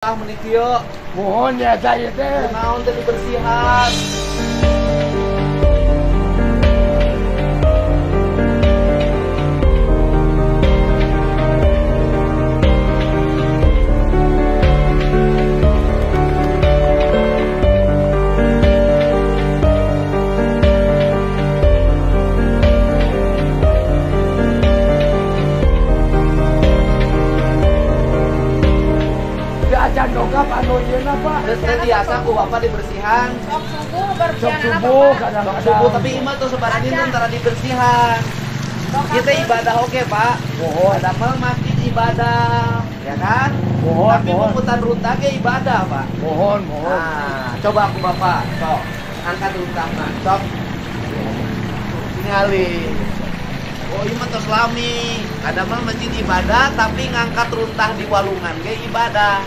Menitio mohon ya saya teh naon teh dibersihan. acan dongkap anu yeuna Pak. Terus biasa ku bapak dibersihan. Sok subuh bersihan. Sok subuh kadang-kadang. Subuh tapi imah tuh sebaran itu antara dibersihan. Kita ibadah oke Pak. Mohon. Ada mah masjid ibadah, ya kan? Mohon. Tapi memutar runtah ke ibadah Pak. Mohon. Nah, coba aku bapak, sok angkat runtah Pak, sok. Tingali. Oh iya mah Islami, ada mah masjid ibadah tapi ngangkat runtah di walungan ge ibadah.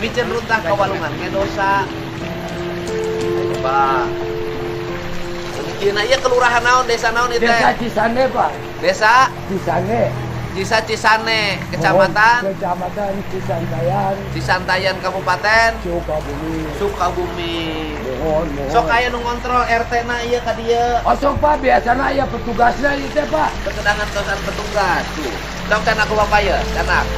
Bikin runtah ke walungan ge dosa. Coba. Dina ieu kelurahan naon, desa naon ieu teh? Desa Cisane Pak. Desa Cisane. Desa Cisane, Kecamatan Kecamatan Cisantayan. Cisantayan Kabupaten Sukabumi. Mohon. Sok aya nu ngontrol RT na ieu ka dieu. Oh sok Pak, biasana aya petugasna ieu teh Pak. Kekedangan tosan petugas tuh. Sok can aku bapak ya, canak.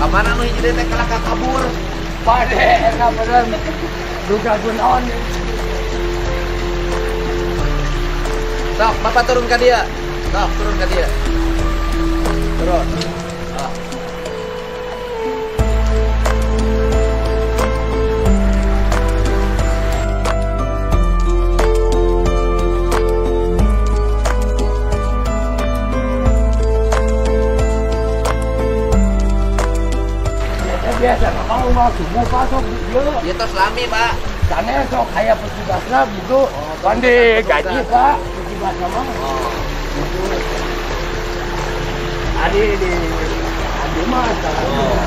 Kamana nu hiji teh kalah kabur. Pade eta bener. Duga gunaon. Sok, bapak turun ke dia. Sok, turun ke dia. Turun. Sok. Biasa kalau mau subuh Pak sok dieu. Ieu tos lami, Pak. Sana sok aya petugasna gitu. Pande gaji Pak, petugasna mah. Oh. Gitu. Adi mah Oh.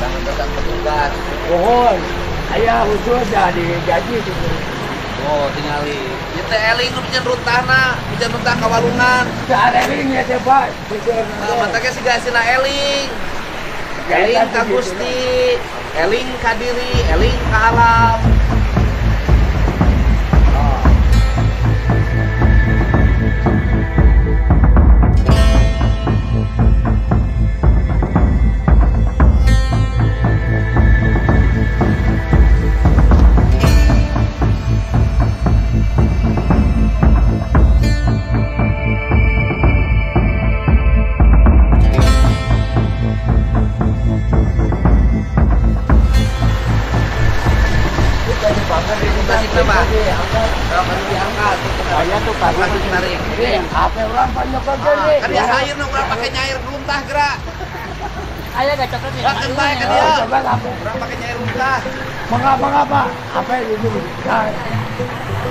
Tangan petugas. Mohon, aya khusus jadi gaji gitu. Oh, tingali. Ieu teh eling nu bikin runtahna, bikin runtah ka walungan. Sareling ya teh Pak. Mata ge siga asina eling. Eling ka Gusti, eling ka diri, eling ka alam. Saya tuh Pak Tarik. Apa orang banyak kerja nih? Kan dia air nu urang pake nyair runtah gerak. Ayo gak coklat nih. Kan bae ka dia. Coba apa? Urang pake nyair runtah. Mengapa? Apa itu?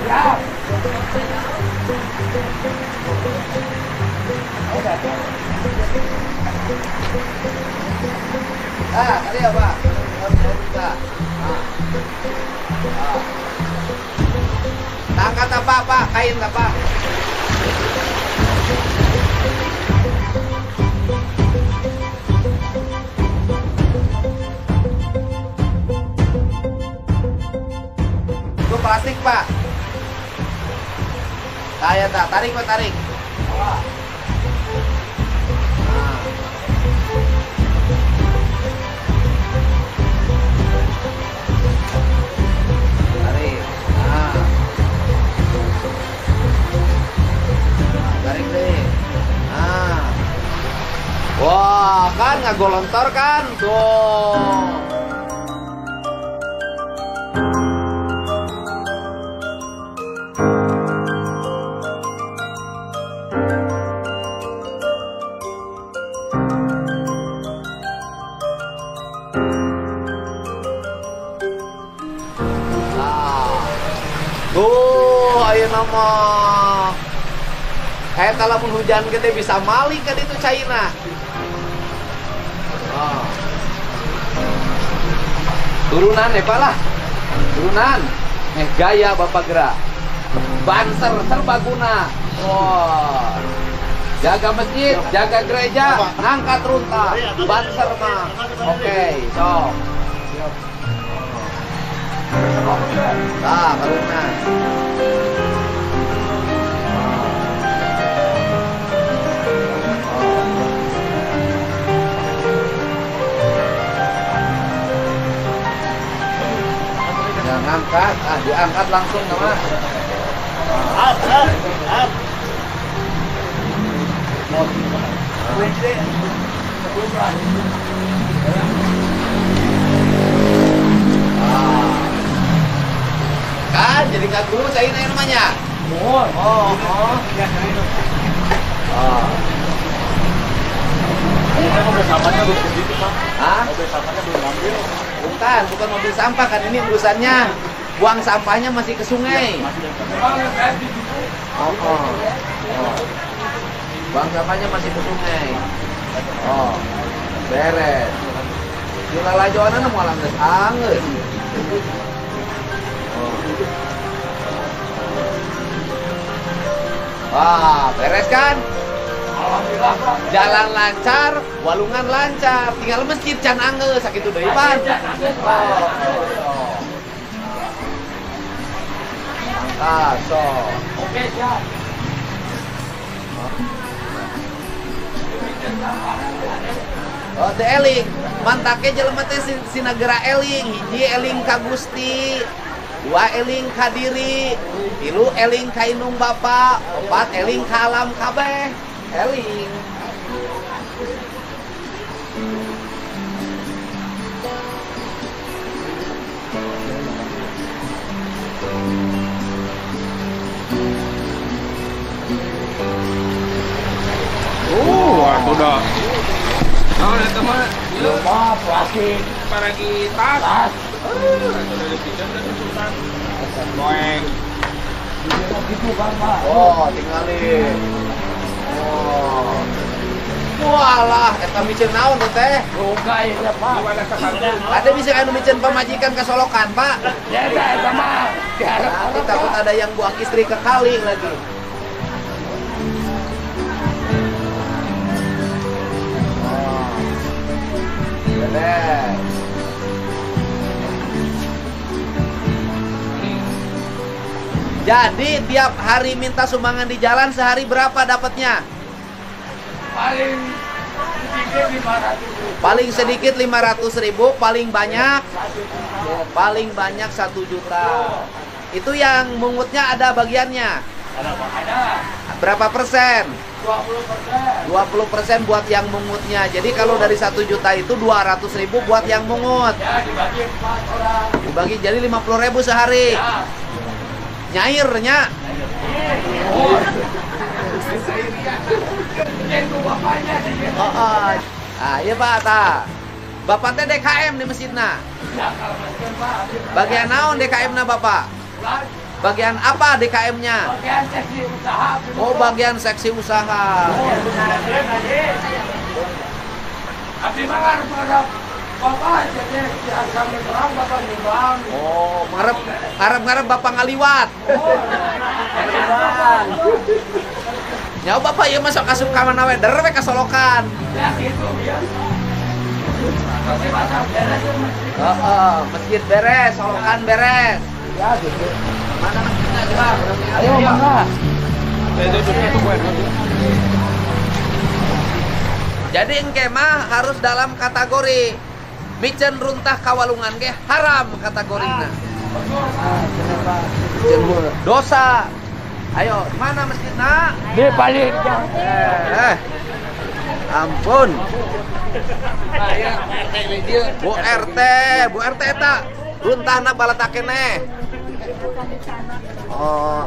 Ya. Tadi apa? Runtah. Angkat apa, Pak? Kain apa? Itu plastik, Pak. Saya tak tarik, Pak, tarik. Nah. Tarik. Nah. Tarik deh. Nah. Wah, kan nggak golontor kan? Tuh. Tuh, ayo nama. Kalau hujan gede bisa malik kan itu China. Oh. Turunan ya Pak lah. Turunan. Gaya Bapak gerak. Banser serbaguna. Wah. Jaga masjid, jaga gereja, ngangkat runtah. Banser mah. Oke, sok. Nah, turunan. Ngangkat, diangkat langsung nama. Up. Kan jadi kagum saya ini namanya. Mobil sampahnya belum begitu, Pak. Hah? Mobil sampahnya belum ambil. Bukan mobil sampah kan ini urusannya. Buang sampahnya masih ke sungai. Buang sampahnya masih ke sungai. Beres. Jula lajoana nu moal geus angeus. Wah, beres kan? Jalan lancar, walungan lancar, tinggal masjid can anggeus sakitu deui pan. Angkat, sok. Oke, siap. Oh, teh eling. Mantake jelema teh sinagara eling. Hiji eling ka Gusti, 2 eling ka diri, 3 eling ka indung Bapa, 4 eling ka alam kabeh. Eling. Atuh dah. Naon eta mah? Lupa plastik. Paragi tas. Moeng. Gitu kan, Pak. Oh, tinggalin. Oh. Walah, eta micen naon teh? Roga ya, Pak. Ada bisa anu micen pamajikan ka Solokan, Pak. Ya, eta mah. Nanti takut ada yang buang istri ke kali lagi. Beres. Jadi tiap hari minta sumbangan di jalan sehari berapa dapatnya? Paling sedikit 500.000. Paling sedikit 500.000, paling banyak 1 juta. Itu yang mungutnya ada bagiannya. Ada. Berapa persen? 20%. 20% buat yang mungutnya. Jadi kalau dari 1 juta itu 200.000 buat yang mungut. Ya, dibagi 4 orang. Dibagi jadi 50.000 sehari. Ya. Nyairnya. Oh. Ah, iya Pak, ta. Bapak teh DKM di masjidna. Bagian naon DKM-na Bapak? Bagian apa DKM-nya? Bagian seksi usaha. Oh, bagian seksi usaha. Abdi mangar pada Bapak jadi kami terang Bapak nyumbang. Oh, ngarep Bapak ngaliwat. Ya Bapak ya masuk asup ka mana we der we ka Solokan. Ya gitu ya. Masih masak beres. Masjid beres, Solokan beres. Ya gitu. Mana masjidnya gerak? Ayo mangga. Jadi engke mah harus dalam kategori micen runtah kawalungan ge haram kategorina. Dosa. Ayo, mana masjidna? Di balik. Ampun. Bu RT eta runtahna balatak keneh. Oh.